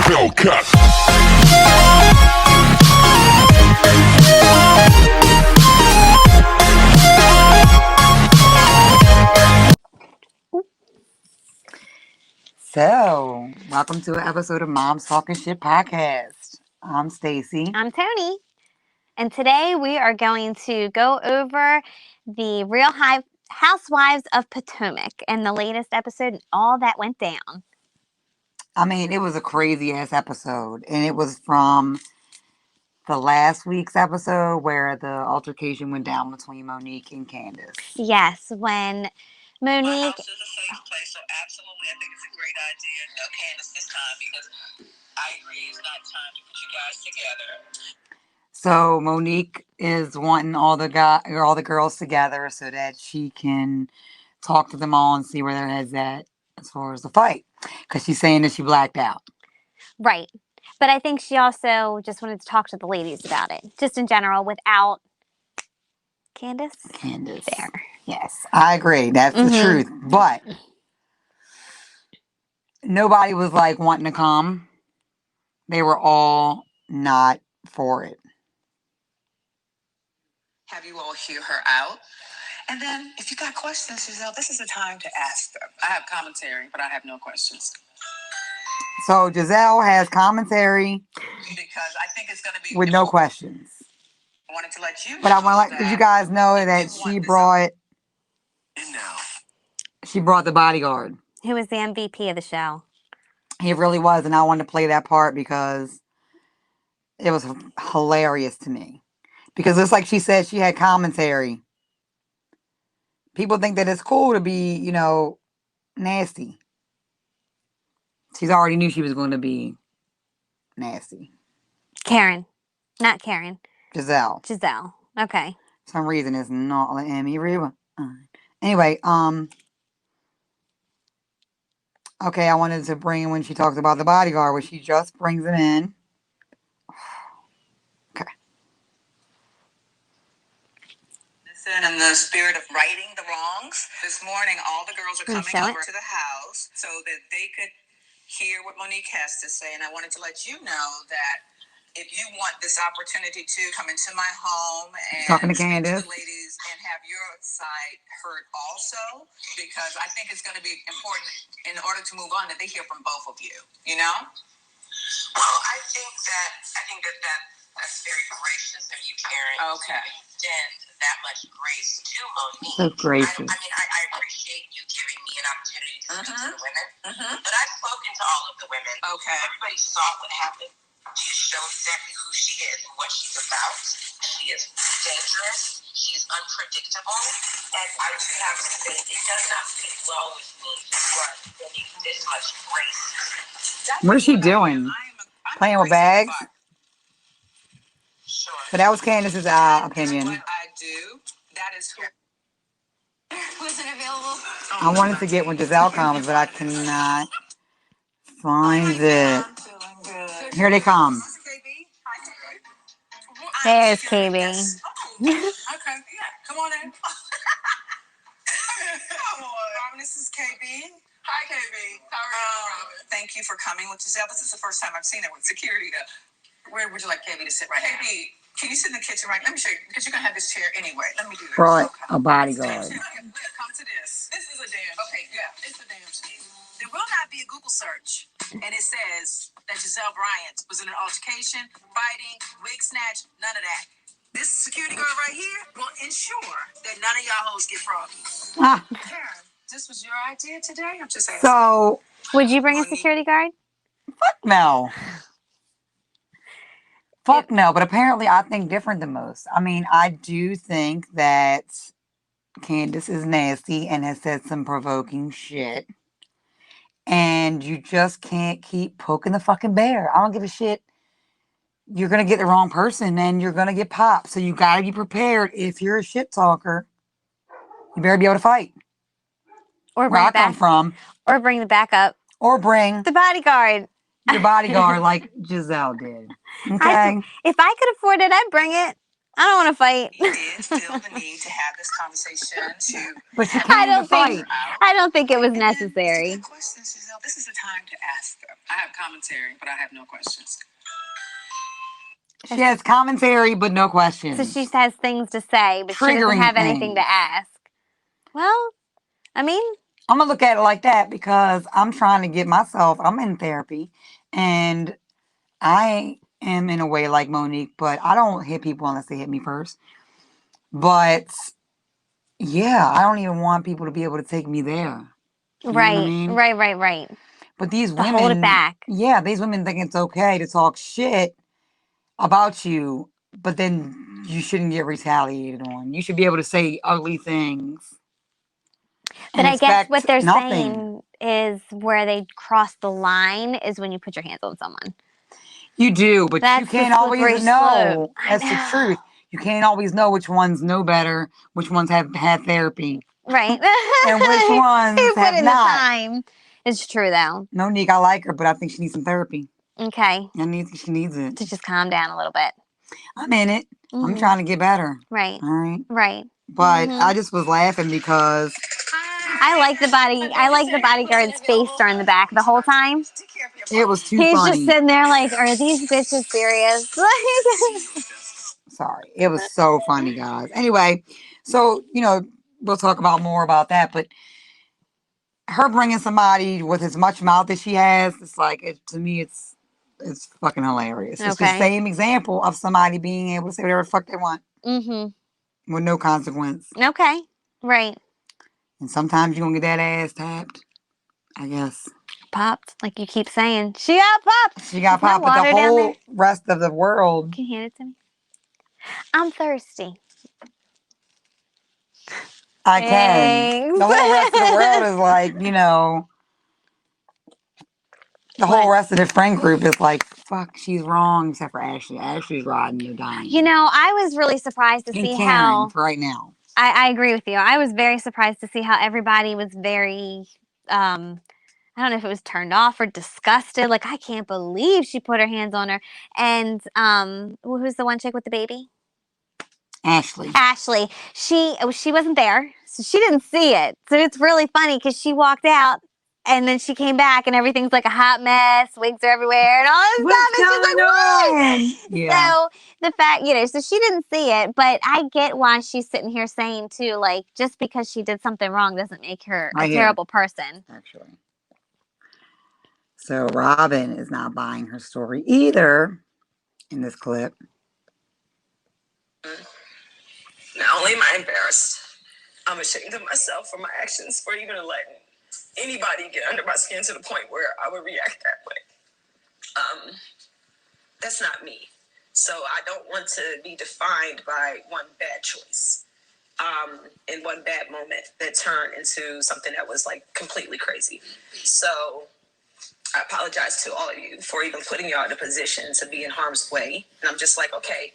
Hellcat. So, welcome to an episode of Mom's Talking Shit podcast. I'm Stacy. I'm Tony. And today we are going to go over the Real Housewives of Potomac and the latest episode and all that went down. I mean, it was a crazy ass episode, and it was from the last week's episode where the altercation went down between Monique and Candace. Yes, when Monique. My house is a safe place, so absolutely, I think it's a great idea. No Candace this time because I agree it's not time to put you guys together. So Monique is wanting all the girls together so that she can talk to them all and see where their heads at as far as the fight, because she's saying that she blacked out. Right. But I think she also just wanted to talk to the ladies about it, just in general, without Candace. There. Yes, I agree. That's the truth. But nobody was like wanting to come. They were all not for it. Have you all hear her out? And then, if you got questions, Giselle, this is the time to ask them. I have commentary, but I have no questions. So Giselle has commentary because I think it's going to be with no questions. I wanted to let you know. But I want to let you guys know that she brought the bodyguard. Who was the MVP of the show. He really was, and I wanted to play that part because it was hilarious to me. Because it's like she said, she had commentary. People think that it's cool to be, nasty. She's already knew she was going to be nasty. Karen. Not Karen. Giselle. Okay. For some reason it's not letting me read. Anyway, okay, I wanted to bring in when she talks about the bodyguard, where she just brings him in. Okay. Listen, in the spirit of righting the wrongs, this morning all the girls are coming over to the house so that they could hear what Monique has to say. And I wanted to let you know that if you want this opportunity to come into my home and talking to speak Candace, to the ladies and have your side heard also, because I think it's going to be important in order to move on that they hear from both of you, Well, I think that's very gracious of you, Karen. Okay. To extend that much grace to Monique. So gracious. I appreciate you giving me an opportunity to speak to the women. But I've spoken to all of the women. Okay. Everybody saw what happened. She shows exactly who she is and what she's about. She is dangerous. She's unpredictable. And I just have to say, it does not sit well with me for spending this much grace. What is she doing? Playing with bags? Sure. But that was Candace's opinion. What I do, that is who. Wasn't available. I wanted to get when Giselle comes, but I cannot find it. Here they come. There's KB. Okay, yeah, come on in. Come on. This is KB. Hi, KB. How are you? Thank you for coming with Giselle. This is the first time I've seen her with security. Where would you like KB to sit right now? KB, can you sit in the kitchen right? Let me show you, because you're going to have this chair anyway. Let me do this. Brought a bodyguard. Come to this. This is a damn. Okay, yeah, it's a damn shame. There will not be a Google search, and it says that Giselle Bryant was in an altercation, fighting, wig snatch, none of that. This security guard right here will ensure that none of y'all hoes get froggy. Karen, this was your idea today? I'm just asking. So, would you bring a security guard? Fuck no. Fuck no, but apparently I think different than most. I mean, I do think that Candace is nasty and has said some provoking shit. And you just can't keep poking the fucking bear. I don't give a shit. You're going to get the wrong person and you're going to get popped. So you got to be prepared. If you're a shit talker, you better be able to fight. Or where I come from. Or bring the backup. Or bring the bodyguard. Your bodyguard like Giselle did. Okay. If I could afford it, I'd bring it. I don't want to fight. He did feel the need to have this conversation to. But she I came to don't think. fight. I don't think it was And then it's a necessary. good question, Giselle. This is the time to ask them. I have commentary, but I have no questions. She has commentary, but no questions. So she has things to say, but she doesn't Triggering have anything to things. ask. Well, I mean, I'm going to look at it like that because I'm trying to get myself, I'm in therapy, and I am in a way like Monique, but I don't hit people unless they hit me first. But yeah, I don't even want people to be able to take me there. You know what I mean? right. But these To women, hold it back. yeah, these women think it's okay to talk shit about you, but then you shouldn't get retaliated on. You should be able to say ugly things. But I guess what they're nothing. saying is where they cross the line is when you put your hands on someone. You do, but That's you can't the always slippery know. slope. I That's the know. truth. You can't always know which ones know better, which ones have had therapy, Right. and which ones Who put have in not. the time? It's true though. Monique, I like her, but I think she needs some therapy. Okay. She needs it. To just calm down a little bit. I'm in it. Mm-hmm. I'm trying to get better. Right. All right. Right. But I just was laughing because I like the bodyguard's face during the back the whole time. it was too He's funny. just sitting there like, are these bitches serious? Sorry. It was so funny, guys. Anyway, so, we'll talk about more about that. But her bringing somebody with as much mouth as she has, it's like, to me, it's fucking hilarious. It's the same example of somebody being able to say whatever the fuck they want. Mm-hmm. With no consequence. Okay. Right. And sometimes you're going to get that ass tapped, I guess. Popped, like you keep saying. She got popped. She got popped, but the whole rest of the world. Can you hand it to me? I'm thirsty. I can. The whole rest of the world is like, the whole rest of the friend group is like, fuck, she's wrong, except for Ashley. Ashley's riding the dying. I was really surprised to see Karen, how. for right now. I agree with you. I was very surprised to see how everybody was very. I don't know if it was turned off or disgusted. Like, I can't believe she put her hands on her. And who's the one chick with the baby? Ashley. She wasn't there, so she didn't see it. So it's really funny because she walked out and then she came back and everything's like a hot mess. Wigs are everywhere and all this stuff. And she's like, what? Yeah. So the fact, so she didn't see it, but I get why she's sitting here saying too, like, just because she did something wrong doesn't make her a terrible person. Actually. So Robin is not buying her story either in this clip. Not only am I embarrassed, I'm ashamed of myself for my actions, for even letting anybody get under my skin to the point where I would react that way. That's not me. So I don't want to be defined by one bad choice in one bad moment that turned into something that was like completely crazy. So I apologize to all of you for even putting y'all in a position to be in harm's way. And I'm just like, okay,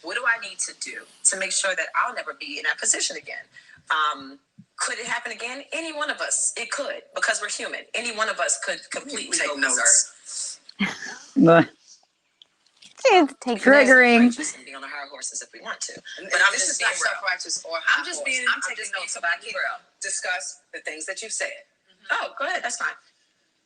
what do I need to do to make sure that I'll never be in that position again? Could it happen again? Any one of us, it could, because we're human. Any one of us could completely go berserk. Triggering. And be on the high horses if we want to. But I'm just being self-righteous or I'm taking notes so I can discuss the things that you've said. Mm-hmm. Oh, go ahead. That's fine.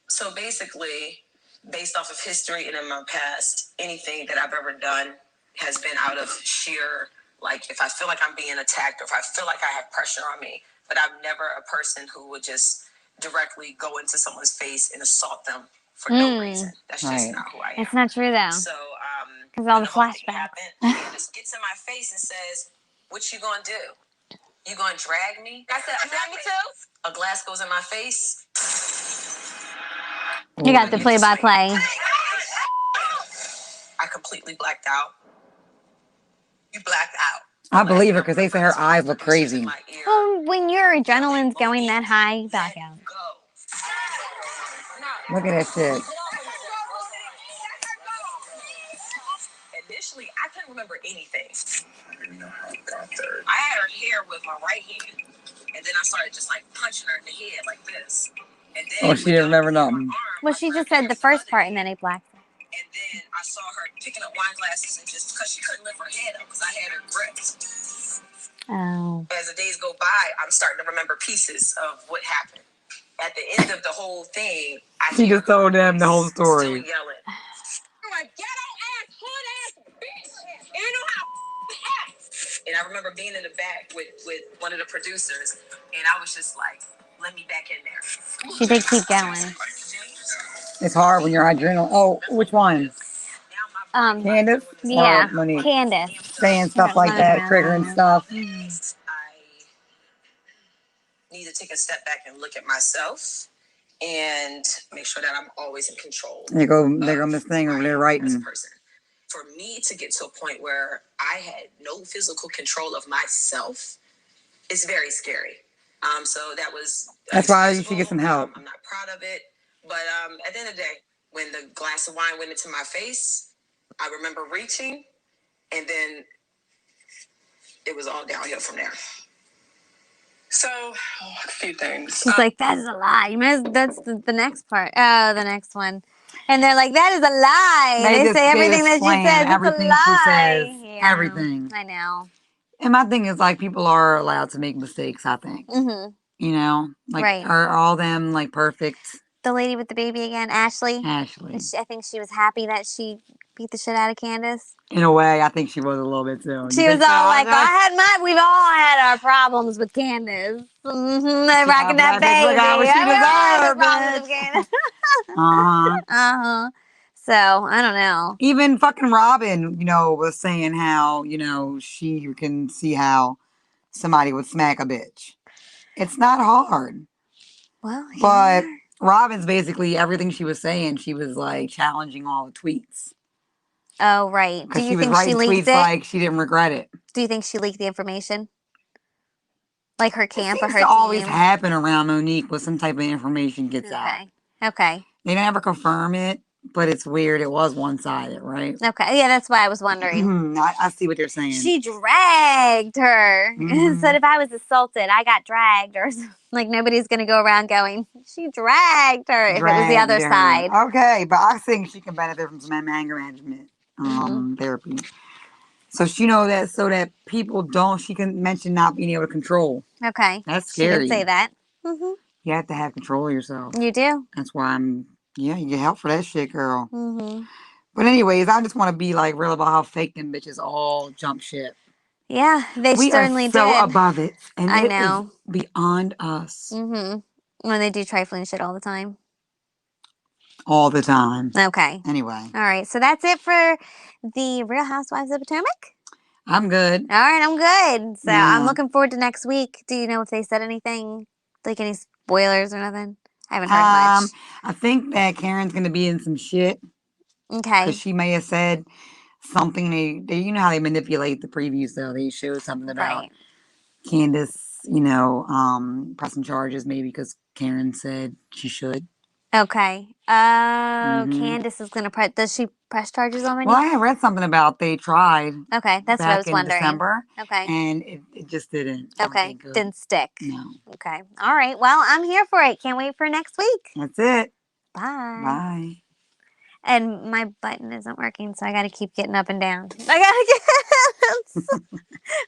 So basically, based off of history and in my past, anything that I've ever done has been out of sheer, like, if I feel like I'm being attacked or if I feel like I have pressure on me. But I'm never a person who would just directly go into someone's face and assault them for no reason. That's just not who I am. It's not true, though. So, because all the flashbacks. He just gets in my face and says, what you gonna do? You gonna drag me? I said, drag me too? A glass goes in my face. You got the play-by-play. I completely blacked out. You blacked out. I believe her because they say her eyes look crazy. Well, when your adrenaline's going that high, you back out. Look at that shit. Initially, I couldn't remember anything. I didn't know how it got there. I had her hair with my right hand, and then I started just like punching her in the head like this. And then she didn't remember nothing. Well, she just said the first part, and then it blacked. And then I saw her picking up wine glasses and just because she couldn't lift her head up because I had her gripped. Oh. As the days go by, I'm starting to remember pieces of what happened. At the end of the whole thing, She just told them the whole story. still yelling. You're a ghetto ass, hood ass bitch. And you know how to act. And I remember being in the back with one of the producers, and I was just like, let me back in there. She did keep going. It's hard when you're adrenaline. Oh, which one? Candace? Yeah, Or Monique? Candace. Saying stuff like that, triggering stuff. I need to take a step back and look at myself and make sure that I'm always in control. There go Miss Thing over there writing. As a person. For me to get to a point where I had no physical control of myself is very scary. So that was. That's why you should get some help. I'm not proud of it, but at the end of the day, when the glass of wine went into my face, I remember reaching, and then it was all downhill from there. So, a few things. She's like, that is a lie. That's the next part. Oh, the next one. And they're like, that is a lie. They say everything that she says. Everything it's a lie. she says. Yeah, Everything. I know. And my thing is, like, people are allowed to make mistakes, I think. Mm-hmm. You know? Like, Right. are all them, like, perfect? The lady with the baby again, Ashley. Ashley. I think she was happy that she beat the shit out of Candace. In a way, I think she was a little bit too. She was all like, we've all had our problems with Candace. Mm-hmm. Rocking that baby. So, I don't know. Even fucking Robin, was saying how, she can see how somebody would smack a bitch. It's not hard. Well, but Robin's basically everything she was saying, she was like challenging all the tweets. Oh, right. Do you think she leaked it? Like she didn't regret it. Do you think she leaked the information? Like her camp or her team? Always happen around Monique when some type of information gets out. Okay. They never confirm it, but it's weird. It was one-sided, right? Okay. Yeah, that's why I was wondering. I see what they're saying. She dragged her and said if I was assaulted, I got dragged. Or like nobody's going to go around going, she dragged her if it was the other side. Okay, but I think she can benefit from some anger management therapy. So she know that so that people don't, she can mention not being able to control. Okay. That's scary. She did say that. Mm-hmm. You have to have control of yourself. You do. That's why you get help for that shit, girl. Mm-hmm. But anyways, I just want to be like real about how fake them bitches all jump shit. Yeah, we certainly did. We are so above it. And I know. Is beyond us. Mm-hmm. When they do trifling shit all the time. All the time. Okay. Anyway. All right. So that's it for the Real Housewives of Potomac. I'm good. All right. I'm good. So I'm looking forward to next week. Do you know if they said anything? Like any spoilers or nothing? I haven't heard much. I think that Karen's going to be in some shit. Okay. Because she may have said something. They you know how they manipulate the previews, though. They showed something about Candace, pressing charges maybe because Karen said she should. Okay. Candace is going to press. Does she press charges already? Well, I read something about they tried. Okay, that's what I was wondering. December. Okay. And it just didn't. Okay, didn't stick. No. Okay. All right. Well, I'm here for it. Can't wait for next week. That's it. Bye. Bye. And my button isn't working, so I got to keep getting up and down. I got to get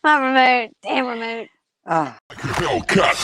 my remote. Damn remote. Cut.